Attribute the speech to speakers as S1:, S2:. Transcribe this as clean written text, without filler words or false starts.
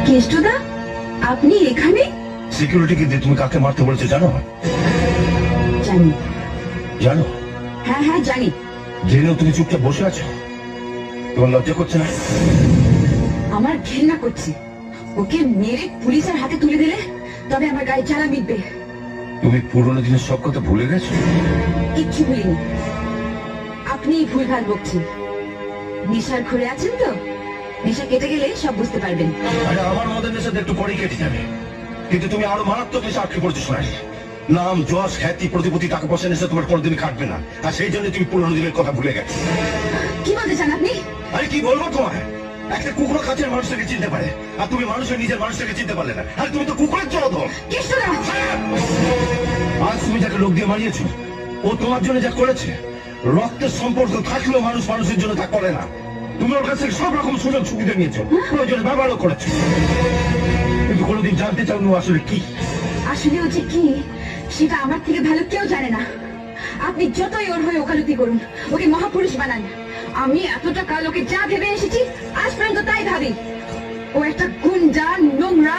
S1: কেষ্টদা, আপনি এখানে?
S2: সিকিউরিটিকে দিয়ে তুমি কাকে মারতে বলেছো জানো?
S1: জানি।
S2: জানো?
S1: হ্যাঁ হ্যাঁ জানি।
S2: জেনেও তুমি চুপচাপ বসে আছো? তোমার লজ্জা করছে না?
S1: আমার ঘৃণা করছে। ওকে মেরে পুলিশের হাতে তুলে দিলে তবে আমার গায়ে জ্বালা মিটবে।
S2: তুমি পুরোনো দিনের সব কথা ভুলে গেছো?
S1: কিচ্ছু ভুলিনি। আপনি ভুলভাল বকছেন। নেশার ঘুরে আছেন তো? নেশা কেটে গেলে সব বুঝতে পারবেন।
S2: আরে আমার মদের নেশাতে একটু পরেই কেটে যাবে, কিন্তু তুমি আরো মারাত্মক নেশা আটকে পড়ছো শোনাই। নাম, যশ, খ্যাতি, প্রতিপত্তি, টাকা পয়সা নেশা তোমার কোনোদিনই কাটবে না, আর সেই জন্য তুমি পুরোনো দিনের কথা ভুলে গেছো।
S1: কি বলতে চান আপনি?
S2: আরে কি বলবো তোমায়? একটা কুকুর কাছের মানুষটাকে চিনতে পারে, আর তুমি মানুষের নিজের মানুষটাকে চিনতে পারলে না। আর তুমি তো কুকুরের জলধর।
S1: কেষ্টদা!
S2: আজ তুমি যাকে লোক দিয়ে মারিয়েছো, ও তোমার জন্য যা করেছে, রক্তের সম্পর্ক থাকলেও মানুষ মানুষের জন্য তা করে না। তুমি ওর কাছ থেকে সব রকম সুযোগ সুবিধা নিয়েছো, প্রয়োজনে ব্যবহারও করেছো, কিন্তু কোনোদিন জানতে চাওনি ও আসলে কি।
S1: আসলে ও যে কি সেটা আমার থেকে ভালো কেউ জানে না। আপনি যতই ওর হয়ে ওকালতি করুন, ওকে মহাপুরুষ বানান, আমি এতটা কাল ওকে যা ভেবে এসেছি আজ পর্যন্ত তাই ভাবি। ও একটা গুন্ডা, নোংরা,